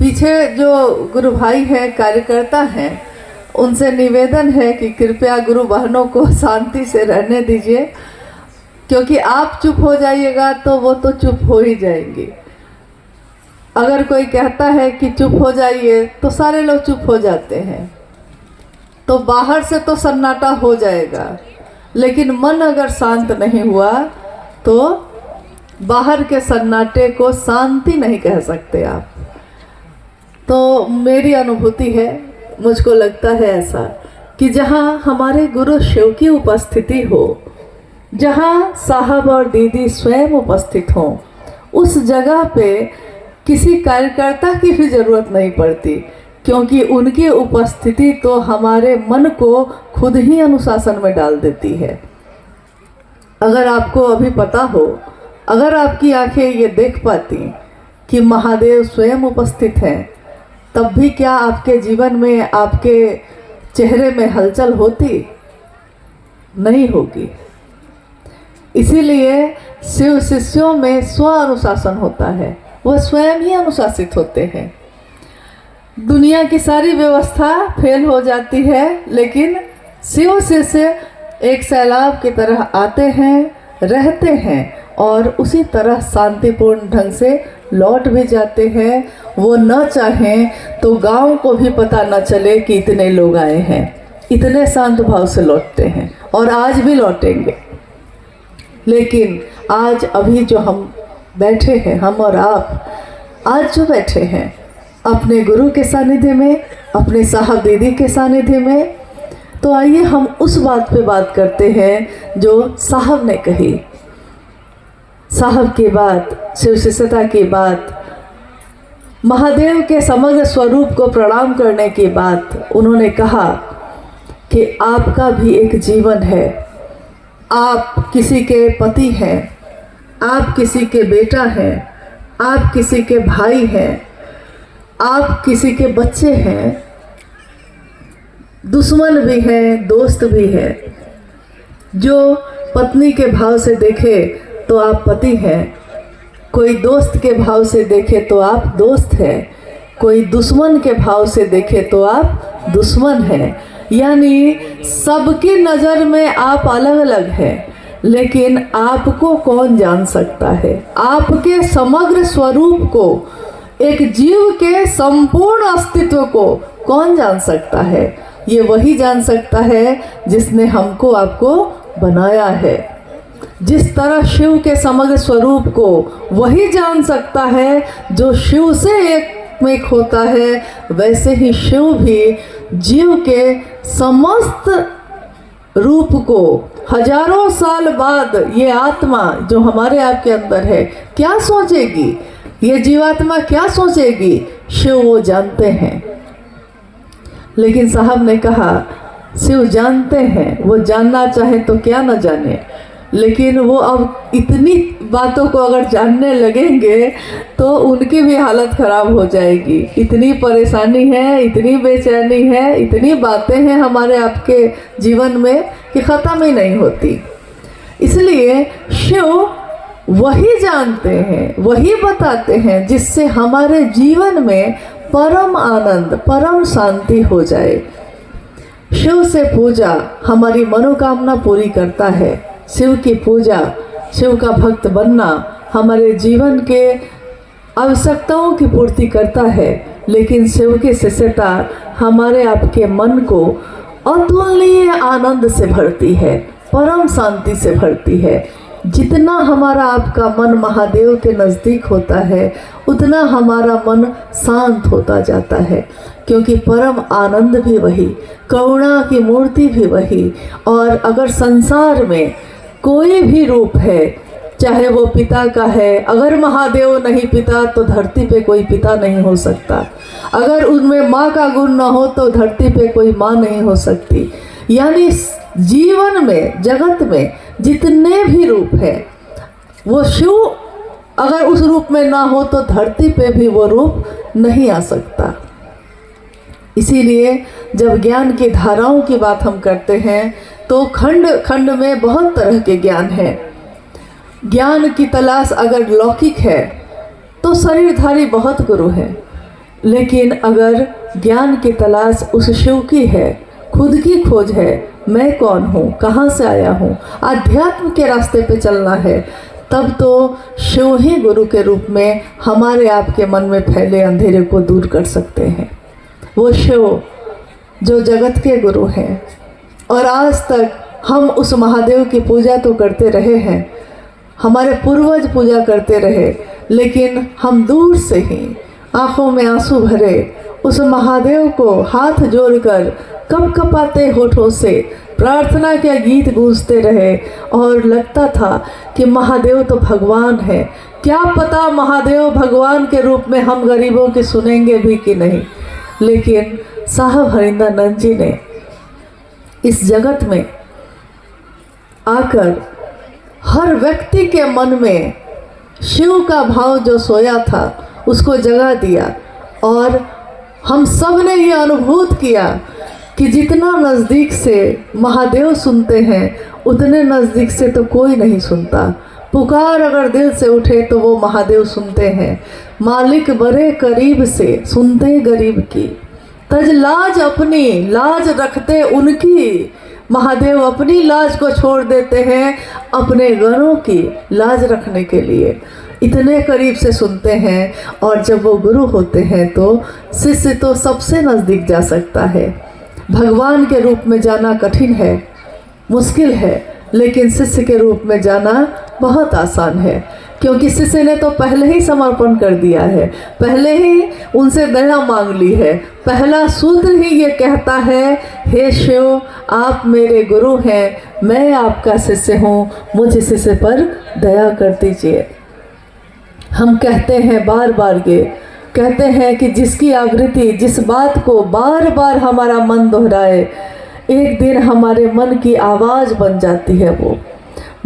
पीछे जो गुरु भाई हैं, कार्यकर्ता हैं, उनसे निवेदन है कि कृपया गुरु बहनों को शांति से रहने दीजिए, क्योंकि आप चुप हो जाइएगा तो वो तो चुप हो ही जाएंगी। अगर कोई कहता है कि चुप हो जाइए तो सारे लोग चुप हो जाते हैं, तो बाहर से तो सन्नाटा हो जाएगा, लेकिन मन अगर शांत नहीं हुआ तो बाहर के सन्नाटे को शांति नहीं कह सकते आप। तो मेरी अनुभूति है, मुझको लगता है ऐसा कि जहाँ हमारे गुरु शिव की उपस्थिति हो, जहाँ साहब और दीदी स्वयं उपस्थित हों, उस जगह पे किसी कार्यकर्ता की भी ज़रूरत नहीं पड़ती, क्योंकि उनकी उपस्थिति तो हमारे मन को खुद ही अनुशासन में डाल देती है। अगर आपको अभी पता हो, अगर आपकी आंखें ये देख पाती कि महादेव स्वयं उपस्थित हैं, तब भी क्या आपके जीवन में, आपके चेहरे में हलचल होती? नहीं होगी। इसीलिए शिव शिष्यों में स्व अनुशासन होता है, वह स्वयं ही अनुशासित होते हैं। दुनिया की सारी व्यवस्था फेल हो जाती है, लेकिन शिव शिष्य एक सैलाब की तरह आते हैं, रहते हैं और उसी तरह शांतिपूर्ण ढंग से लौट भी जाते हैं। वो न चाहें तो गांव को भी पता न चले कि इतने लोग आए हैं, इतने शांत भाव से लौटते हैं और आज भी लौटेंगे। लेकिन आज अभी जो हम बैठे हैं, हम और आप आज जो बैठे हैं अपने गुरु के सानिध्य में, अपने साहब दीदी के सानिध्य में, तो आइए हम उस बात पे बात करते हैं जो साहब ने कही। साहब की बात, शिव शिष्यता की बात, महादेव के समग्र स्वरूप को प्रणाम करने की बात। उन्होंने कहा कि आपका भी एक जीवन है, आप किसी के पति हैं, आप किसी के बेटा हैं, आप किसी के भाई हैं, आप किसी के बच्चे हैं, दुश्मन भी हैं, दोस्त भी हैं। जो पत्नी के भाव से देखे तो आप पति हैं, कोई दोस्त के भाव से देखे तो आप दोस्त हैं, कोई दुश्मन के भाव से देखे तो आप दुश्मन हैं। यानी सबकी नज़र में आप अलग अलग हैं, लेकिन आपको कौन जान सकता है? आपके समग्र स्वरूप को, एक जीव के संपूर्ण अस्तित्व को कौन जान सकता है? ये वही जान सकता है जिसने हमको, आपको बनाया है। जिस तरह शिव के समग्र स्वरूप को वही जान सकता है जो शिव से एक होता है, वैसे ही शिव भी जीव के समस्त रूप को हजारों साल बाद ये आत्मा जो हमारे आपके अंदर है क्या सोचेगी, ये जीवात्मा क्या सोचेगी, शिव वो जानते हैं। लेकिन साहब ने कहा शिव जानते हैं, वो जानना चाहे तो क्या न जाने, लेकिन वो अब इतनी बातों को अगर जानने लगेंगे तो उनकी भी हालत ख़राब हो जाएगी। इतनी परेशानी है, इतनी बेचैनी है, इतनी बातें हैं हमारे आपके जीवन में कि ख़त्म ही नहीं होती। इसलिए शिव वही जानते हैं, वही बताते हैं जिससे हमारे जीवन में परम आनंद, परम शांति हो जाए। शिव से पूजा हमारी मनोकामना पूरी करता है। शिव की पूजा, शिव का भक्त बनना हमारे जीवन के आवश्यकताओं की पूर्ति करता है। लेकिन शिव की शिष्यता हमारे आपके मन को अतुलनीय आनंद से भरती है, परम शांति से भरती है। जितना हमारा आपका मन महादेव के नज़दीक होता है, उतना हमारा मन शांत होता जाता है, क्योंकि परम आनंद भी वही, करुणा की मूर्ति भी वही। और अगर संसार में कोई भी रूप है, चाहे वो पिता का है, अगर महादेव नहीं पिता तो धरती पे कोई पिता नहीं हो सकता। अगर उनमें माँ का गुण न हो तो धरती पे कोई माँ नहीं हो सकती। यानी जीवन में, जगत में जितने भी रूप हैं, वो शिव अगर उस रूप में ना हो तो धरती पे भी वो रूप नहीं आ सकता। इसीलिए जब ज्ञान की धाराओं की बात हम करते हैं तो खंड खंड में बहुत तरह के ज्ञान हैं। ज्ञान की तलाश अगर लौकिक है तो शरीरधारी बहुत गुरु हैं। लेकिन अगर ज्ञान की तलाश उस शिव की है, खुद की खोज है, मैं कौन हूँ, कहाँ से आया हूँ, आध्यात्म के रास्ते पे चलना है, तब तो शिव ही गुरु के रूप में हमारे आपके मन में फैले अंधेरे को दूर कर सकते हैं। वो शिव जो जगत के गुरु हैं, और आज तक हम उस महादेव की पूजा तो करते रहे हैं, हमारे पूर्वज पूजा करते रहे, लेकिन हम दूर से ही आंखों में आंसू भरे उस महादेव को हाथ जोड़कर कपकपाते होठों से प्रार्थना के गीत गूंजते रहे, और लगता था कि महादेव तो भगवान है, क्या पता महादेव भगवान के रूप में हम गरीबों की सुनेंगे भी कि नहीं। लेकिन साहब हरिंदर जी ने इस जगत में आकर हर व्यक्ति के मन में शिव का भाव जो सोया था उसको जगा दिया, और हम सब ने ये अनुभूत किया कि जितना नज़दीक से महादेव सुनते हैं उतने नज़दीक से तो कोई नहीं सुनता। पुकार अगर दिल से उठे तो वो महादेव सुनते हैं। मालिक बड़े करीब से सुनते गरीब की, तज लाज अपनी लाज रखते उनकी। महादेव अपनी लाज को छोड़ देते हैं अपने गणों की लाज रखने के लिए, इतने करीब से सुनते हैं। और जब वो गुरु होते हैं तो शिष्य तो सबसे नज़दीक जा सकता है। भगवान के रूप में जाना कठिन है, मुश्किल है, लेकिन शिष्य के रूप में जाना बहुत आसान है, क्योंकि शिष्य ने तो पहले ही समर्पण कर दिया है, पहले ही उनसे दया मांग ली है। पहला सूत्र ही ये कहता है, हे शिव आप मेरे गुरु हैं, मैं आपका शिष्य हूँ, मुझ शिष्य पर दया कर दीजिए। हम कहते हैं बार बार ये कहते हैं कि जिसकी आकृति जिस बात को बार बार हमारा मन दोहराए, एक दिन हमारे मन की आवाज़ बन जाती है। वो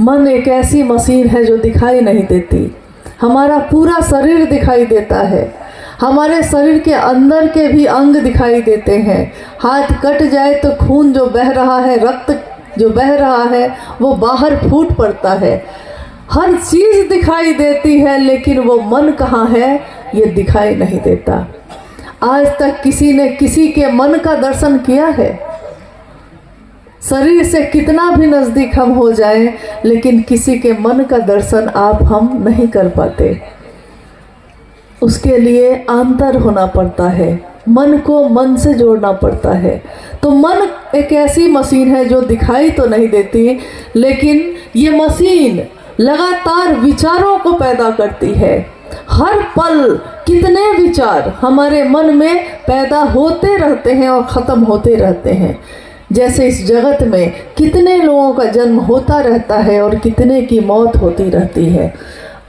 मन एक ऐसी मशीन है जो दिखाई नहीं देती, हमारा पूरा शरीर दिखाई देता है, हमारे शरीर के अंदर के भी अंग दिखाई देते हैं। हाथ कट जाए तो खून जो बह रहा है, रक्त जो बह रहा है वो बाहर फूट पड़ता है, हर चीज़ दिखाई देती है, लेकिन वो मन कहाँ है ये दिखाई नहीं देता। आज तक किसी ने किसी के मन का दर्शन किया है? शरीर से कितना भी नज़दीक हम हो जाएं, लेकिन किसी के मन का दर्शन हम नहीं कर पाते। उसके लिए अंतर होना पड़ता है, मन को मन से जोड़ना पड़ता है। तो मन एक ऐसी मशीन है जो दिखाई तो नहीं देती, लेकिन ये मशीन लगातार विचारों को पैदा करती है। हर पल कितने विचार हमारे मन में पैदा होते रहते हैं और ख़त्म होते रहते हैं। जैसे इस जगत में कितने लोगों का जन्म होता रहता है और कितने की मौत होती रहती है।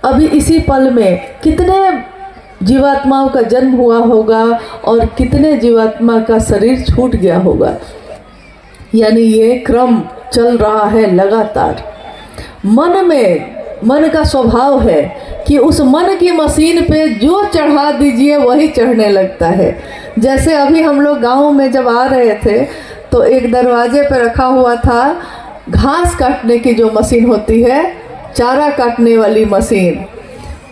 अभी इसी पल में कितने जीवात्माओं का जन्म हुआ होगा और कितने जीवात्मा का शरीर छूट गया होगा। यानी ये क्रम चल रहा है लगातार। मन का स्वभाव है कि उस मन की मशीन पे जो चढ़ा दीजिए वही चढ़ने लगता है। जैसे अभी हम लोग गाँव में जब आ रहे थे तो एक दरवाजे पे रखा हुआ था घास काटने की जो मशीन होती है, चारा काटने वाली मशीन।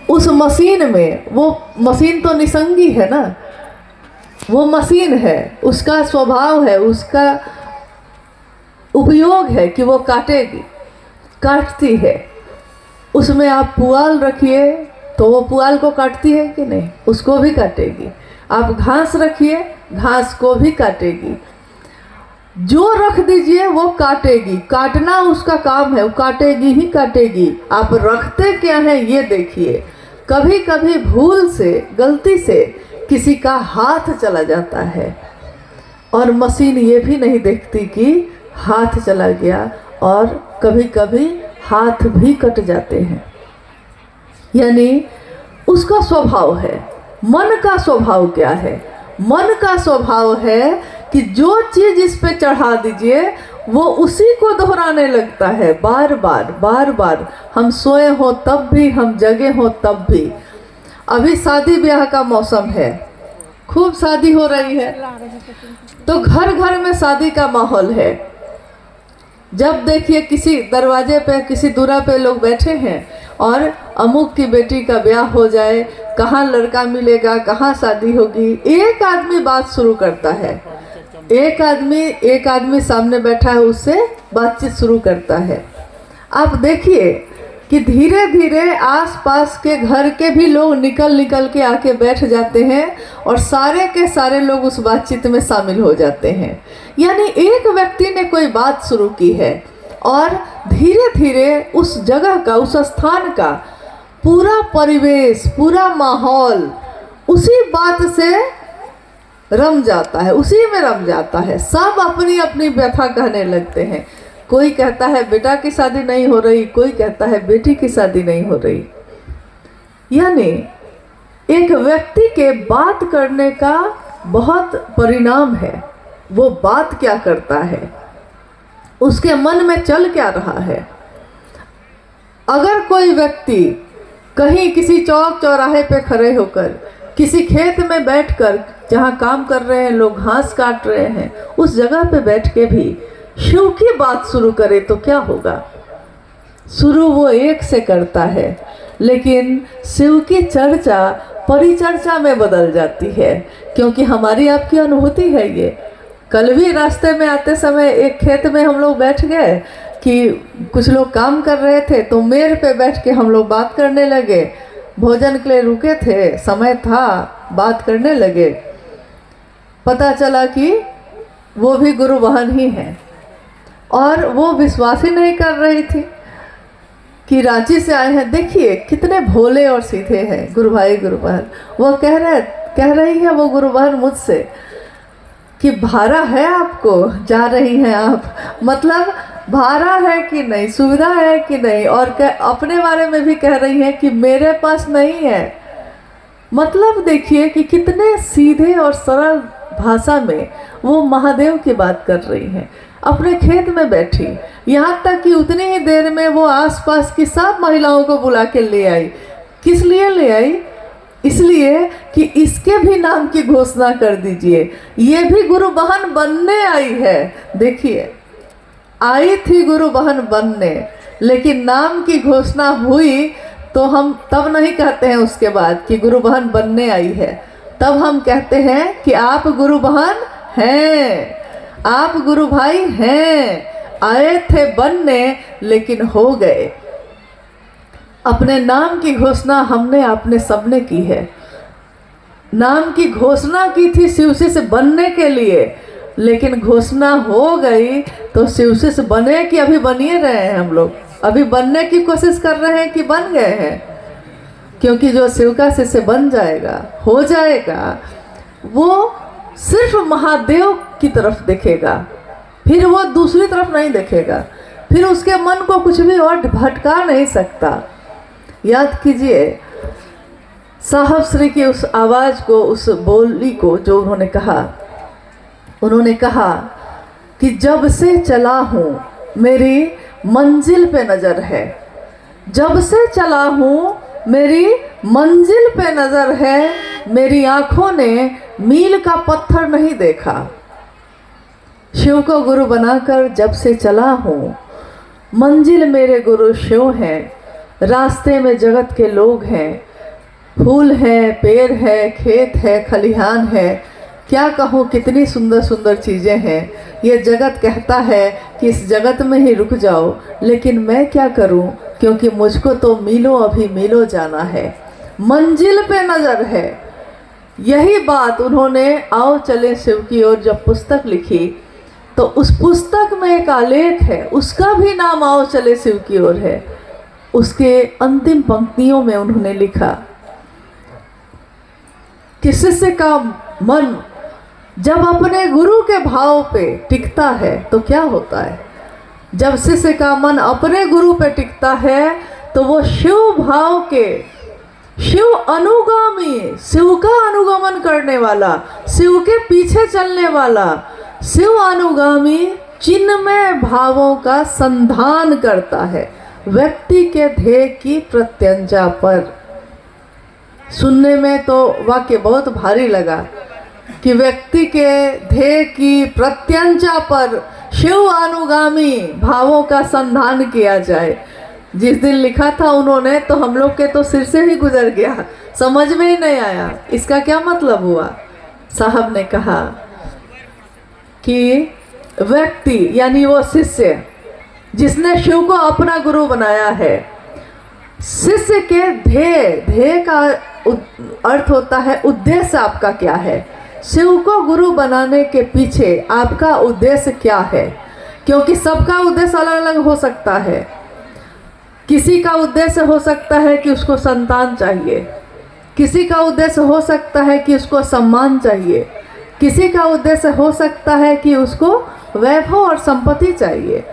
उस मशीन में, वो मशीन तो निसंगी है ना, वो मशीन है, उसका स्वभाव है, उसका उपयोग है कि वो काटेगी, काटती है। उसमें आप पुआल रखिए तो वो पुआल को काटती है कि नहीं, उसको भी काटेगी। आप घास रखिए, घास को भी काटेगी। जो रख दीजिए वो काटेगी, काटना उसका काम है, वो काटेगी ही काटेगी। आप रखते क्या है ये देखिए। कभी कभी भूल से, गलती से किसी का हाथ चला जाता है और मशीन ये भी नहीं देखती कि हाथ चला गया, और कभी कभी हाथ भी कट जाते हैं। यानी उसका स्वभाव है। मन का स्वभाव क्या है? मन का स्वभाव है कि जो चीज़ इस पे चढ़ा दीजिए वो उसी को दोहराने लगता है, बार बार बार बार। हम सोए हो तब भी, हम जगे हो तब भी। अभी शादी ब्याह का मौसम है, खूब शादी हो रही है, तो घर घर में शादी का माहौल है। जब देखिए किसी दरवाजे पे, किसी दूरा पे लोग बैठे हैं और अमुक की बेटी का ब्याह हो जाए, कहाँ लड़का मिलेगा, कहाँ शादी होगी। एक आदमी बात शुरू करता है, एक आदमी सामने बैठा है, उससे बातचीत शुरू करता है। आप देखिए कि धीरे धीरे आसपास के घर के भी लोग निकल के आके बैठ जाते हैं और सारे के सारे लोग उस बातचीत में शामिल हो जाते हैं। यानी एक व्यक्ति ने कोई बात शुरू की है और धीरे धीरे उस जगह का, उस स्थान का पूरा परिवेश, पूरा माहौल उसी बात से रम जाता है, उसी में रम जाता है। सब अपनी अपनी व्यथा कहने लगते हैं। कोई कहता है बेटा की शादी नहीं हो रही, कोई कहता है बेटी की शादी नहीं हो रही। यानी एक व्यक्ति के बात करने का बहुत परिणाम है। वो बात क्या करता है, उसके मन में चल क्या रहा है। अगर कोई व्यक्ति कहीं किसी चौक चौराहे पे खड़े होकर, किसी खेत में बैठकर, जहाँ काम कर रहे हैं लोग, घास काट रहे हैं, उस जगह पे बैठ के भी शिव की बात शुरू करे तो क्या होगा। शुरू वो एक से करता है, लेकिन शिव की चर्चा परिचर्चा में बदल जाती है, क्योंकि हमारी आपकी अनुभूति है ये। कल भी रास्ते में आते समय एक खेत में हम लोग बैठ गए कि कुछ लोग काम कर रहे थे, तो मेड़ पे बैठ के हम लोग बात करने लगे। भोजन के लिए रुके थे, समय था, बात करने लगे। पता चला कि वो भी गुरु बहन ही हैं और वो विश्वास ही नहीं कर रही थी कि रांची से आए हैं। देखिए कितने भोले और सीधे हैं गुरु भाई गुरु बहन। वो कह रही है वो गुरु बहन मुझसे कि भाड़ा है आपको, जा रही हैं आप, मतलब भाड़ा है कि नहीं, सुविधा है कि नहीं, और अपने बारे में भी कह रही हैं कि मेरे पास नहीं है। मतलब देखिए कि कितने सीधे और सरल भाषा में वो महादेव की बात कर रही हैं, अपने खेत में बैठी। यहाँ तक कि उतनी ही देर में वो आसपास की सब महिलाओं को बुला के ले आई। किस लिए ले आई? इसलिए कि इसके भी नाम की घोषणा कर दीजिए, ये भी गुरु बहन बनने आई है। देखिए, आई थी गुरु बहन बनने, लेकिन नाम की घोषणा हुई तो हम तब नहीं कहते हैं उसके बाद कि गुरु बहन बनने आई है। तब हम कहते हैं कि आप गुरु बहन हैं, आप गुरु भाई हैं, आए थे बनने लेकिन हो गए। अपने नाम की घोषणा हमने आपने सबने की है। नाम की घोषणा की थी शिवसी से बनने के लिए, लेकिन घोषणा हो गई तो शिवसी से बने कि अभी बनिए रहे हैं हम लोग, अभी बनने की कोशिश कर रहे हैं कि बन गए हैं। क्योंकि जो शिव का शिष्य बन जाएगा, हो जाएगा, वो सिर्फ महादेव की तरफ देखेगा, फिर वो दूसरी तरफ नहीं देखेगा, फिर उसके मन को कुछ भी और भटका नहीं सकता। याद कीजिए साहब श्री की उस आवाज़ को, उस बोली को जो उन्होंने कहा कि जब से चला हूँ मेरी मंजिल पे नज़र है, जब से चला हूँ मेरी मंजिल पे नज़र है, मेरी आँखों ने मील का पत्थर नहीं देखा। शिव को गुरु बनाकर जब से चला हूँ, मंजिल मेरे गुरु शिव हैं, रास्ते में जगत के लोग हैं, फूल है, पेड़ है, खेत है, खलिहान है, क्या कहूँ कितनी सुंदर सुंदर चीज़ें हैं। ये जगत कहता है कि इस जगत में ही रुक जाओ, लेकिन मैं क्या करूँ, क्योंकि मुझको तो मीलों अभी मीलों जाना है, मंजिल पे नज़र है। यही बात उन्होंने आओ चले शिव की ओर जब पुस्तक लिखी, तो उस पुस्तक में एक आलेख है, उसका भी नाम आओ चले शिव की ओर है। उसके अंतिम पंक्तियों में उन्होंने लिखा कि शिष्य का मन जब अपने गुरु के भाव पे टिकता है तो क्या होता है। जब शिष्य का मन अपने गुरु पे टिकता है तो वो शिव भाव के, शिव अनुगामी, शिव का अनुगमन करने वाला, शिव के पीछे चलने वाला, शिव अनुगामी चिन्मय भावों का संधान करता है व्यक्ति के ध्येय की प्रत्यंचा पर। सुनने में तो वाक्य बहुत भारी लगा कि व्यक्ति के ध्येय की प्रत्यंचा पर शिव अनुगामी भावों का संधान किया जाए। जिस दिन लिखा था उन्होंने तो हम लोग के तो सिर से ही गुजर गया, समझ में ही नहीं आया इसका क्या मतलब हुआ। साहब ने कहा कि व्यक्ति यानी वो शिष्य जिसने शिव को अपना गुरु बनाया है, शिष्य के ध्येय का अर्थ होता है उद्देश्य आपका क्या है। शिव को गुरु बनाने के पीछे आपका उद्देश्य क्या है, क्योंकि सबका उद्देश्य अलग अलग हो सकता है। किसी का उद्देश्य हो सकता है कि उसको संतान चाहिए, किसी का उद्देश्य हो सकता है कि उसको सम्मान चाहिए, किसी का उद्देश्य हो सकता है कि उसको वैभव और संपत्ति चाहिए।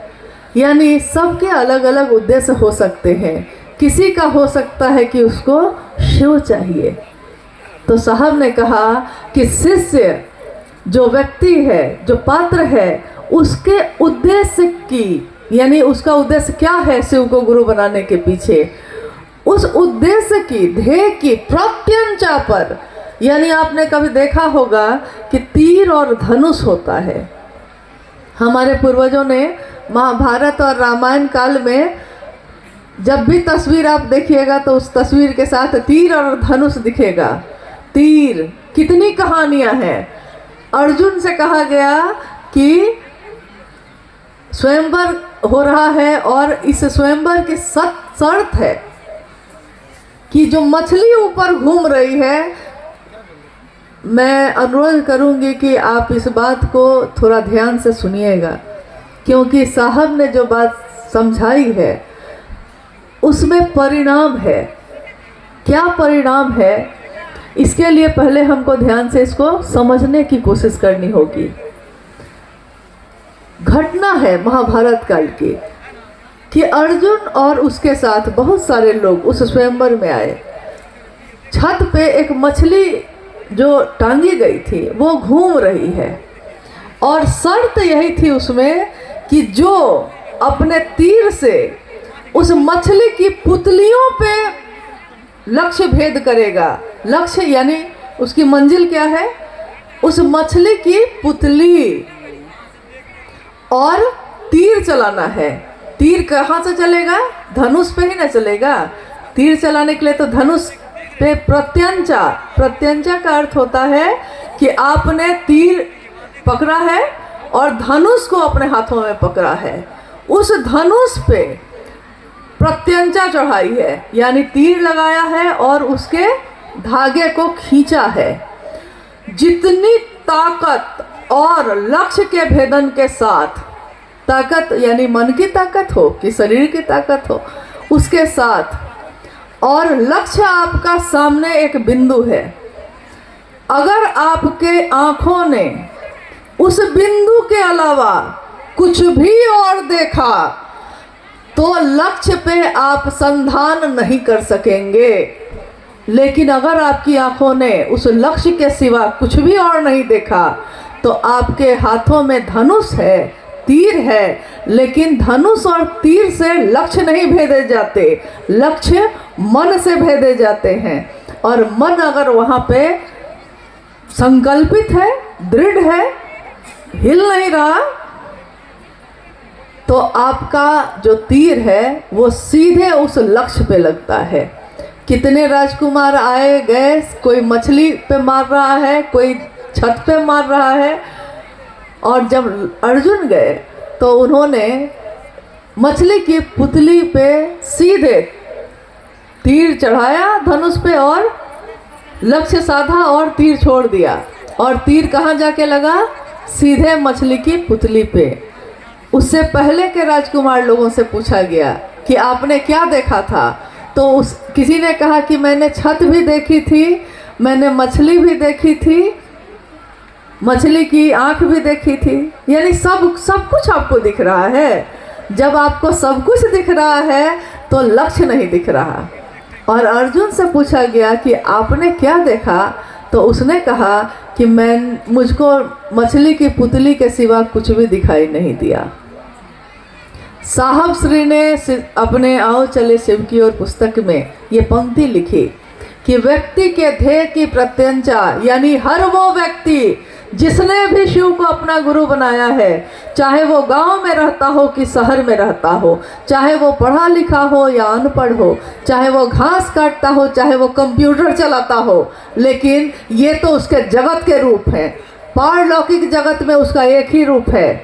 यानी सबके अलग अलग उद्देश्य हो सकते हैं। किसी का हो सकता है कि उसको शिव चाहिए। तो साहब ने कहा कि शिष्य जो व्यक्ति है, जो पात्र है, उसके उद्देश्य की यानी उसका उद्देश्य क्या है शिव को गुरु बनाने के पीछे, उस उद्देश्य की ध्येय की प्रत्यंचा पर, यानी आपने कभी देखा होगा कि तीर और धनुष होता है। हमारे पूर्वजों ने महाभारत और रामायण काल में जब भी तस्वीर आप देखिएगा तो उस तस्वीर के साथ तीर और धनुष दिखेगा। तीर, कितनी कहानियां हैं। अर्जुन से कहा गया कि स्वयंवर हो रहा है और इस स्वयंवर की शर्त है कि जो मछली ऊपर घूम रही है, मैं अनुरोध करूंगी कि आप इस बात को थोड़ा ध्यान से सुनिएगा, क्योंकि साहब ने जो बात समझाई है उसमें परिणाम है। क्या परिणाम है, इसके लिए पहले हमको ध्यान से इसको समझने की कोशिश करनी होगी। घटना है महाभारत काल की कि अर्जुन और उसके साथ बहुत सारे लोग उस स्वयंवर में आए। छत पे एक मछली जो टांगी गई थी वो घूम रही है और शर्त यही थी उसमें कि जो अपने तीर से उस मछली की पुतलियों पे लक्ष्य भेद करेगा। लक्ष्य यानी उसकी मंजिल क्या है, उस मछली की पुतली, और तीर चलाना है। तीर कहाँ से चलेगा, धनुष पे ही ना चलेगा। तीर चलाने के लिए तो धनुष पे प्रत्यंचा, प्रत्यंचा का अर्थ होता है कि आपने तीर पकड़ा है और धनुष को अपने हाथों में पकड़ा है। उस धनुष पे प्रत्यंचा चढ़ाई है, यानी तीर लगाया है और उसके धागे को खींचा है। जितनी ताकत और लक्ष्य के भेदन के साथ, ताकत यानी मन की ताकत हो कि शरीर की ताकत हो, उसके साथ, और लक्ष्य आपका सामने एक बिंदु है। अगर आपके आंखों ने उस बिंदु के अलावा कुछ भी और देखा तो लक्ष्य पे आप संधान नहीं कर सकेंगे। लेकिन अगर आपकी आंखों ने उस लक्ष्य के सिवा कुछ भी और नहीं देखा तो आपके हाथों में धनुष है, तीर है, लेकिन धनुष और तीर से लक्ष्य नहीं भेदे जाते, लक्ष्य मन से भेदे जाते हैं। और मन अगर वहाँ पे संकल्पित है, दृढ़ है, हिल नहीं रहा, तो आपका जो तीर है वो सीधे उस लक्ष्य पे लगता है। कितने राजकुमार आए गए, कोई मछली पे मार रहा है, कोई छत पे मार रहा है, और जब अर्जुन गए तो उन्होंने मछली की पुतली पे सीधे तीर चढ़ाया धनुष पे और लक्ष्य साधा और तीर छोड़ दिया। और तीर कहाँ जाके लगा, सीधे मछली की पुतली पे। उससे पहले के राजकुमार लोगों से पूछा गया कि आपने क्या देखा था, तो किसी ने कहा कि मैंने छत भी देखी थी, मैंने मछली भी देखी थी, मछली की आंख भी देखी थी। यानी सब कुछ आपको दिख रहा है। जब आपको सब कुछ दिख रहा है तो लक्ष्य नहीं दिख रहा। और अर्जुन से पूछा गया कि आपने क्या देखा, तो उसने कहा कि मुझको मछली की पुतली के सिवा कुछ भी दिखाई नहीं दिया। साहब श्री ने अपने आओ चले शिव की ओर पुस्तक में ये पंक्ति लिखी कि व्यक्ति के ध्येय की प्रत्यंचा, यानी हर वो व्यक्ति जिसने भी शिव को अपना गुरु बनाया है, चाहे वो गांव में रहता हो कि शहर में रहता हो, चाहे वो पढ़ा लिखा हो या अनपढ़ हो, चाहे वो घास काटता हो, चाहे वो कंप्यूटर चलाता हो, लेकिन ये तो उसके जगत के रूप हैं। पारलौकिक जगत में उसका एक ही रूप है,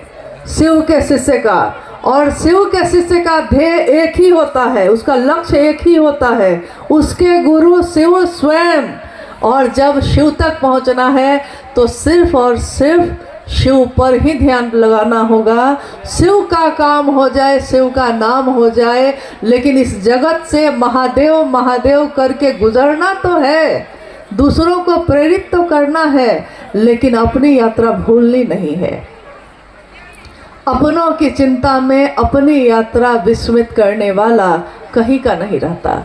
शिव के शिष्य का। और शिव के शिष्य का ध्येय एक ही होता है, उसका लक्ष्य एक ही होता है, उसके गुरु शिव स्वयं। और जब शिव तक पहुंचना है तो सिर्फ और सिर्फ शिव पर ही ध्यान लगाना होगा। शिव का काम हो जाए, शिव का नाम हो जाए, लेकिन इस जगत से महादेव महादेव करके गुजरना तो है, दूसरों को प्रेरित तो करना है, लेकिन अपनी यात्रा भूलनी नहीं है। अपनों की चिंता में अपनी यात्रा विस्मृत करने वाला कहीं का नहीं रहता।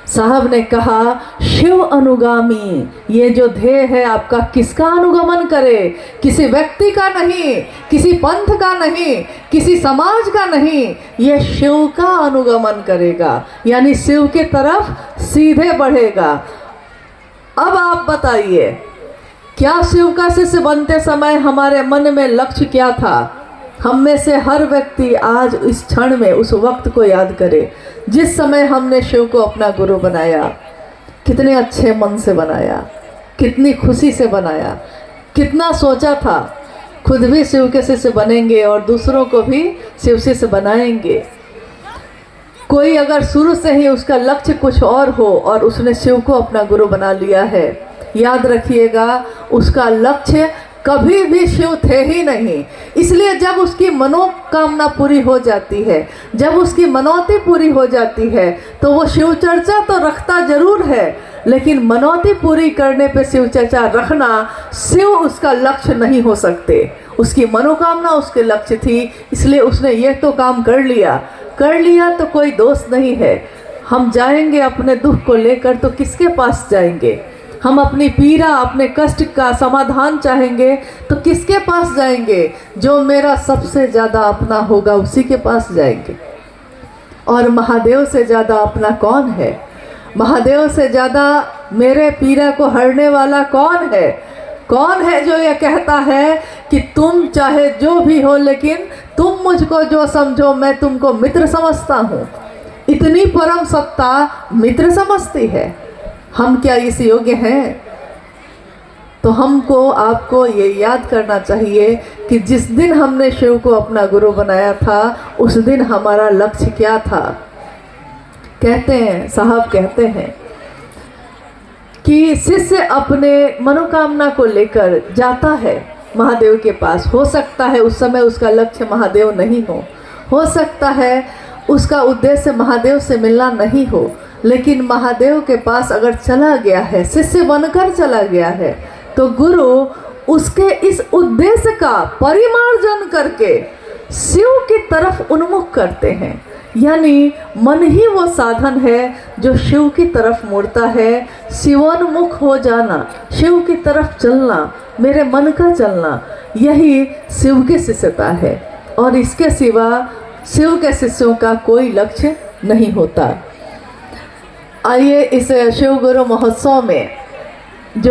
साहब ने कहा, शिव अनुगामी, ये जो ध्येय है आपका, किसका अनुगमन करे? किसी व्यक्ति का नहीं, किसी पंथ का नहीं, किसी समाज का नहीं, ये शिव का अनुगमन करेगा, यानी शिव की तरफ सीधे बढ़ेगा। अब आप बताइए, क्या शिव का शिष्य बनते समय हमारे मन में लक्ष्य क्या था? हम में से हर व्यक्ति आज इस क्षण में उस वक्त को याद करे जिस समय हमने शिव को अपना गुरु बनाया। कितने अच्छे मन से बनाया, कितनी खुशी से बनाया, कितना सोचा था खुद भी शिव के शिष्य बनेंगे और दूसरों को भी शिव शिष्य बनाएंगे। कोई अगर शुरू से ही उसका लक्ष्य कुछ और हो और उसने शिव को अपना गुरु बना लिया है, याद रखिएगा उसका लक्ष्य कभी भी शिव थे ही नहीं। इसलिए जब उसकी मनोकामना पूरी हो जाती है, जब उसकी मनौती पूरी हो जाती है, तो वो शिव चर्चा तो रखता जरूर है, लेकिन मनौती पूरी करने पे शिव चर्चा रखना, शिव उसका लक्ष्य नहीं हो सकते। उसकी मनोकामना उसके लक्ष्य थी, इसलिए उसने ये तो काम कर लिया तो कोई दोष नहीं है। हम जाएंगे अपने दुख को लेकर तो किसके पास जाएंगे? हम अपनी पीड़ा, अपने कष्ट का समाधान चाहेंगे तो किसके पास जाएंगे? जो मेरा सबसे ज़्यादा अपना होगा उसी के पास जाएंगे। और महादेव से ज़्यादा अपना कौन है? महादेव से ज़्यादा मेरे पीड़ा को हरने वाला कौन है? कौन है जो ये कहता है कि तुम चाहे जो भी हो, लेकिन तुम मुझको जो समझो मैं तुमको मित्र समझता हूँ। इतनी परम सत्ता मित्र समझती है। हम क्या इस योग्य हैं? तो हमको आपको ये याद करना चाहिए कि जिस दिन हमने शिव को अपना गुरु बनाया था, उस दिन हमारा लक्ष्य क्या था। कहते हैं, साहब कहते हैं कि शिष्य अपने मनोकामना को लेकर जाता है महादेव के पास। हो सकता है उस समय उसका लक्ष्य महादेव नहीं हो सकता है उसका उद्देश्य महादेव से मिलना नहीं हो, लेकिन महादेव के पास अगर चला गया है, शिष्य बनकर चला गया है, तो गुरु उसके इस उद्देश्य का परिमार्जन करके शिव की तरफ उन्मुख करते हैं। यानी मन ही वो साधन है जो शिव की तरफ मुड़ता है। शिवोन्मुख हो जाना, शिव की तरफ चलना, मेरे मन का चलना, यही शिव की शिष्यता है। और इसके सिवा शिव के शिष्यों का कोई लक्ष्य नहीं होता। आइए इस शिव गुरु महोत्सव में